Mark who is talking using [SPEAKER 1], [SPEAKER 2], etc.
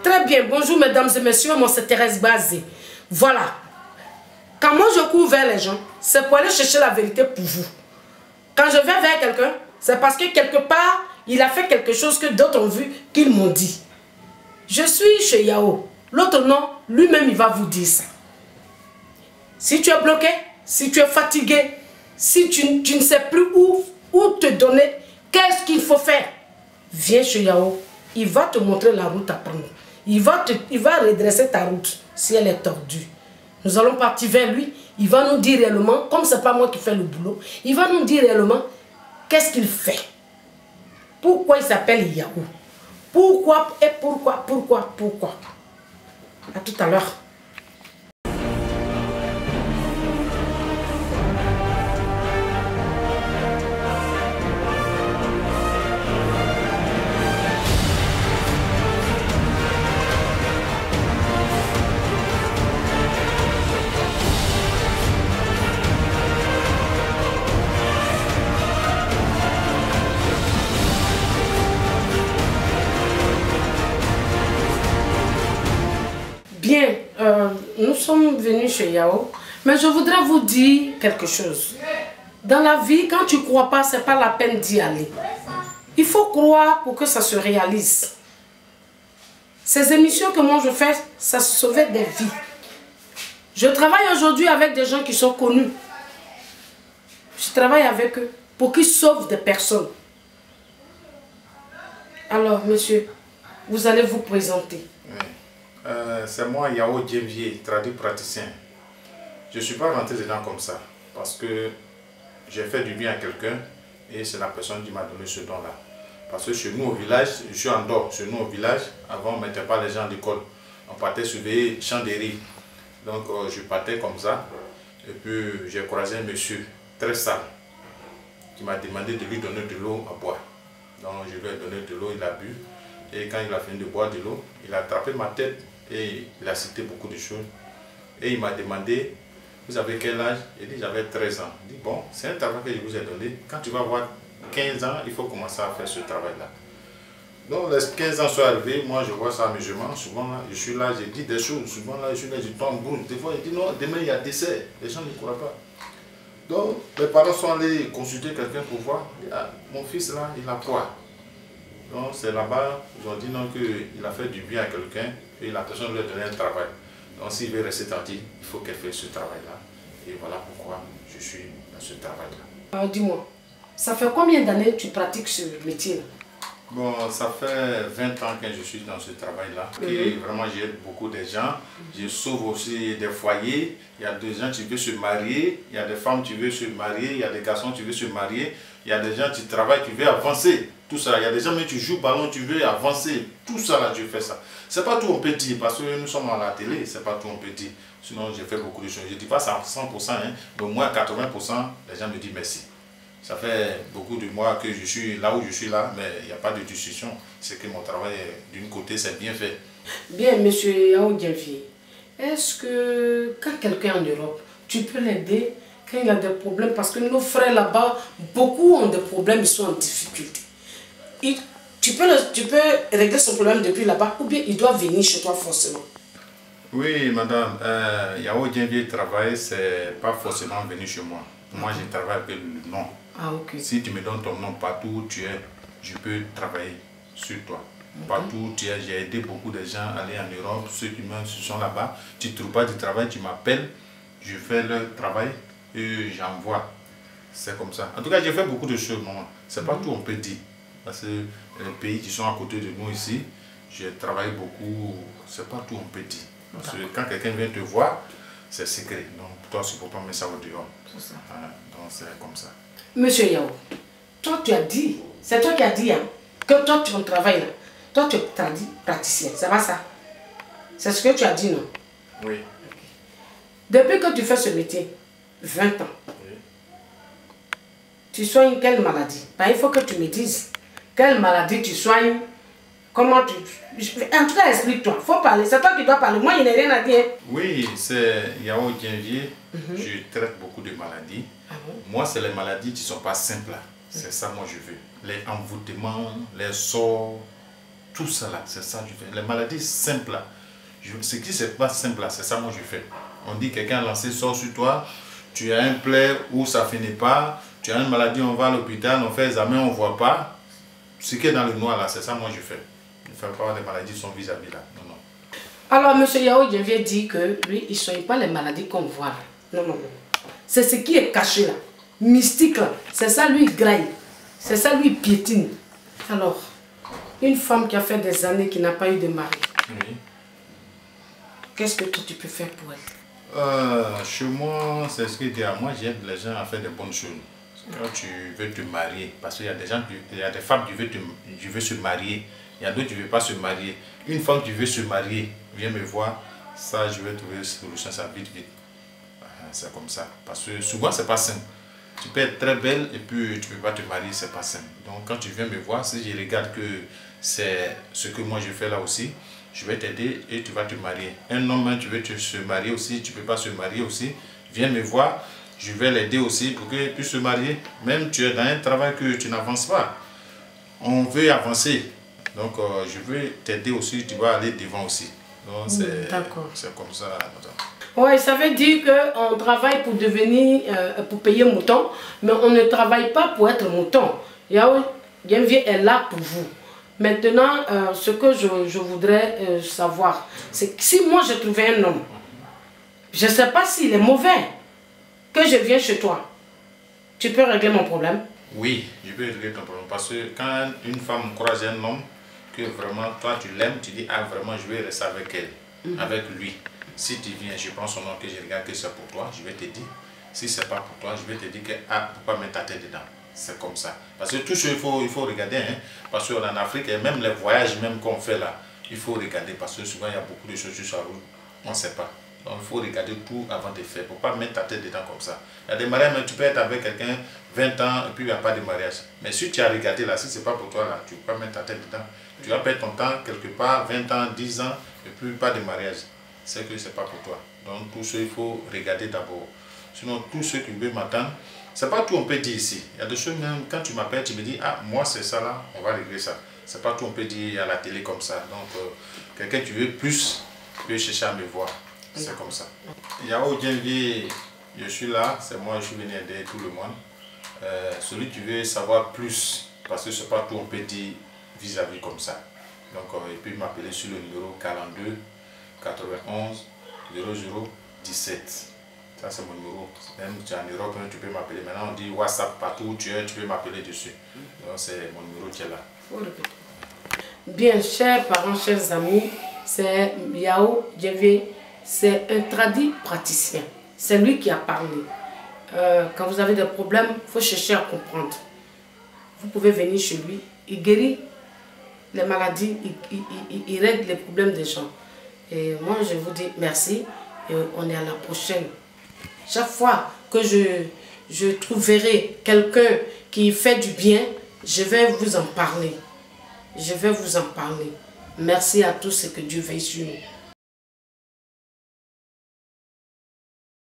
[SPEAKER 1] Très bien. Bonjour, mesdames et messieurs. Moi, c'est Thérèse Bazé. Voilà. Quand moi, je cours vers les gens, c'est pour aller chercher la vérité pour vous. Quand je vais vers quelqu'un, c'est parce que quelque part, il a fait quelque chose que d'autres ont vu, qu'ils m'ont dit. Je suis chez Yao. L'autre non, lui-même, il va vous dire ça. Si tu es bloqué, si tu es fatigué, si tu ne sais plus où te donner, qu'est-ce qu'il faut faire, viens chez Yao. Il va te montrer la route à prendre. Il va redresser ta route si elle est tordue. Nous allons partir vers lui. Il va nous dire réellement, comme ce n'est pas moi qui fais le boulot, il va nous dire réellement qu'est-ce qu'il fait. Pourquoi il s'appelle Yao. Pourquoi et pourquoi. À tout à l'heure. Bien, nous sommes venus chez Yao, mais je voudrais vous dire quelque chose. Dans la vie, quand tu ne crois pas, ce n'est pas la peine d'y aller. Il faut croire pour que ça se réalise. Ces émissions que moi je fais, ça sauvait des vies. Je travaille aujourd'hui avec des gens qui sont connus. Je travaille avec eux pour qu'ils sauvent des personnes. Alors, monsieur, vous allez vous présenter.
[SPEAKER 2] Oui. C'est moi, Yao Djenvier, traduit praticien. Je ne suis pas rentré dedans comme ça, parce que j'ai fait du bien à quelqu'un et c'est la personne qui m'a donné ce don-là. Parce que chez nous au village, je suis en dehors, chez nous au village, avant on ne mettait pas les gens à l'école. On partait surveiller champ des riz. Donc je partais comme ça, et puis j'ai croisé un monsieur très sale qui m'a demandé de lui donner de l'eau à boire. Donc je lui ai donné de l'eau, il a bu. Et quand il a fini de boire de l'eau, il a attrapé ma tête et il a cité beaucoup de choses. Et il m'a demandé, vous avez quel âge? Il dit, j'avais 13 ans. Il dit, bon, c'est un travail que je vous ai donné. Quand tu vas avoir 15 ans, il faut commencer à faire ce travail-là. Donc les 15 ans sont arrivés, moi je vois ça amusement. Souvent là, je suis là, je dis des choses. Souvent là, je suis là, je tombe boum. Des fois, il dit, non, demain il y a décès. Les gens ne croient pas. Donc mes parents sont allés consulter quelqu'un pour voir. Ah, mon fils là, il a quoi? Donc c'est là-bas, ils ont dit non, qu'il a fait du bien à quelqu'un et la personne lui a donné un travail. Donc s'il veut rester tranquille, il faut qu'elle fasse ce travail-là. Et voilà pourquoi je suis dans ce travail-là.
[SPEAKER 1] Dis-moi, ça fait combien d'années que tu pratiques ce métier-là?
[SPEAKER 2] Bon, ça fait 20 ans que je suis dans ce travail-là. Et vraiment, j'aide beaucoup de gens. Je sauve aussi des foyers. Il y a des gens qui veulent se marier. Il y a des femmes qui veulent se marier. Il y a des garçons qui veulent se marier. Il y a des gens qui travaillent, qui veulent avancer. Tout ça. Il y a des gens qui jouent au ballon, qui veulent avancer. Tout ça, là, je fais ça. C'est pas tout on peut dire, parce que nous sommes à la télé, c'est pas tout on peut dire. Sinon, j'ai fait beaucoup de choses. Je ne dis pas ça à 100%, hein, mais au moins 80%, les gens me disent merci. Ça fait beaucoup de mois que je suis là où je suis là, mais il n'y a pas de discussion. C'est que mon travail, d'une côté, c'est bien fait.
[SPEAKER 1] Bien, monsieur Yao Djenvier, est-ce que quand quelqu'un est en Europe, tu peux l'aider quand il a des problèmes? Parce que nos frères là-bas, beaucoup ont des problèmes, ils sont en difficulté. Tu peux régler son problème depuis là-bas ou bien il doit venir chez toi forcément?
[SPEAKER 2] Oui, madame. Yao Djenvier travail, c'est pas forcément venir chez moi. Moi, je travaille avec le nom.
[SPEAKER 1] Ah, ok.
[SPEAKER 2] Si tu me donnes ton nom partout où tu es, je peux travailler sur toi. Partout où tu es, j'ai aidé beaucoup de gens à aller en Europe. Ceux qui même sont là-bas, tu ne trouves pas du travail, tu m'appelles, je fais leur travail et j'envoie. C'est comme ça. En tout cas, j'ai fait beaucoup de choses, maman. C'est pas tout on peut dire. Parce que les pays qui sont à côté de nous ici, j'ai travaillé beaucoup. C'est pas tout on peut dire. Parce que quand quelqu'un vient te voir, c'est secret. Donc, toi, c'est pour pas mettre ça au dehors.
[SPEAKER 1] C'est ça.
[SPEAKER 2] Donc, c'est comme ça.
[SPEAKER 1] Monsieur Yao, toi tu as dit, c'est toi qui as dit hein, que toi tu travailles là, toi tu es praticien, ça va ça? C'est ce que tu as dit, non?
[SPEAKER 2] Oui.
[SPEAKER 1] Depuis que tu fais ce métier, 20 ans,
[SPEAKER 2] Oui.
[SPEAKER 1] tu soignes quelle maladie? Ben, il faut que tu me dises quelle maladie tu soignes, comment tu... En tout cas, explique-toi, il faut parler, c'est toi qui dois parler, moi je n'ai rien à dire.
[SPEAKER 2] Oui, c'est Yao Djenvier, je traite beaucoup de maladies. Moi, c'est les maladies qui ne sont pas simples. C'est ça, moi, je veux. Les envoûtements, les sorts, tout ça là, c'est ça que je fais. Les maladies simples là, ce qui c'est pas simple là, c'est ça moi je fais. On dit quelqu'un a lancé sort sur toi, tu as un plaie où ça finit pas, tu as une maladie, on va à l'hôpital, on fait examen, on voit pas. Ce qui est dans le noir là, c'est ça moi je fais. Je ne fais pas les maladies sont vis-à-vis là. Non, non.
[SPEAKER 1] Alors, M. Yao Djenvier dit que lui, il ne soigne pas les maladies qu'on voit là. Non, non, non. C'est ce qui est caché là, mystique là. C'est ça lui graille. C'est ça lui piétine. Alors, une femme qui a fait des années qui n'a pas eu de mari.
[SPEAKER 2] Oui.
[SPEAKER 1] Qu'est-ce que toi tu peux faire pour elle?
[SPEAKER 2] Chez moi, c'est ce que je dis à moi, j'aide les gens à faire des bonnes choses. Quand tu veux te marier, parce qu'il y a des gens, il y a des femmes qui veulent se marier, il y a d'autres qui ne veulent pas se marier. Une femme qui veut se marier, viens me voir, ça je vais trouver une solution, ça vite. C'est comme ça. Parce que souvent c'est pas simple. Tu peux être très belle et puis tu ne peux pas te marier, c'est pas simple. Donc quand tu viens me voir, si je regarde que c'est ce que moi je fais là aussi, je vais t'aider et tu vas te marier. Un homme, tu veux se marier aussi, tu ne peux pas se marier aussi, viens me voir, je vais l'aider aussi pour qu'il puisse se marier. Même tu es dans un travail que tu n'avances pas. On veut avancer. Donc je veux t'aider aussi, tu vas aller devant aussi. Donc c'est comme ça.
[SPEAKER 1] Oui, ça veut dire qu'on travaille pour devenir, pour payer mouton, mais on ne travaille pas pour être mouton. Yao Djenvier est là pour vous. Maintenant, ce que je voudrais savoir, c'est que si moi je trouvais un homme, je ne sais pas s'il est mauvais, que je viens chez toi, tu peux régler mon problème?
[SPEAKER 2] Oui, je peux régler ton problème. Parce que quand une femme croise un homme, que vraiment toi tu l'aimes, tu dis ah vraiment je vais rester avec elle, avec lui. Si tu viens, je prends son nom, que je regarde que c'est pour toi, je vais te dire. Si c'est pas pour toi, je vais te dire que ah, faut pas mettre ta tête dedans. C'est comme ça. Parce que tout ce il faut regarder, hein, parce qu'en Afrique, et même les voyages même qu'on fait là, il faut regarder, parce que souvent il y a beaucoup de choses sur la route, on ne sait pas. Donc il faut regarder tout avant de faire, pour ne pas mettre ta tête dedans comme ça. Il y a des mariages, mais tu peux être avec quelqu'un 20 ans et puis il n'y a pas de mariage. Mais si tu as regardé là, si ce n'est pas pour toi là, tu ne peux pas mettre ta tête dedans. Tu vas perdre ton temps quelque part, 20 ans, 10 ans, et puis pas de mariage. C'est que ce n'est pas pour toi. Donc tout ça, il faut regarder d'abord. Sinon, tous ceux qui veulent m'attendre, ce n'est pas tout on peut dire ici. Il y a des choses même, quand tu m'appelles, tu me dis, ah, moi c'est ça là, on va régler ça. Ce n'est pas tout on peut dire à la télé comme ça. Donc, quelqu'un qui veut plus, peut chercher à me voir. C'est comme ça. Yao Djenvier, je suis là, c'est moi, je suis venu aider tout le monde. Celui qui veut savoir plus, parce que ce n'est pas tout on peut dire vis-à-vis comme ça. Donc, il peut m'appeler sur le numéro 42 91 00 17. Ça c'est mon numéro. Même si tu es en Europe, tu peux m'appeler. Maintenant on dit WhatsApp partout où tu es, tu peux m'appeler dessus. Donc c'est mon numéro qui est là.
[SPEAKER 1] Bien, chers parents, chers amis, c'est Yao Djenvier, c'est un tradit praticien. C'est lui qui a parlé. Quand vous avez des problèmes, il faut chercher à comprendre. Vous pouvez venir chez lui, il guérit les maladies, il règle les problèmes des gens. Et moi je vous dis merci et on est à la prochaine. Chaque fois que je trouverai quelqu'un qui fait du bien, je vais vous en parler. Je vais vous en parler. Merci à tous et que Dieu veille sur nous.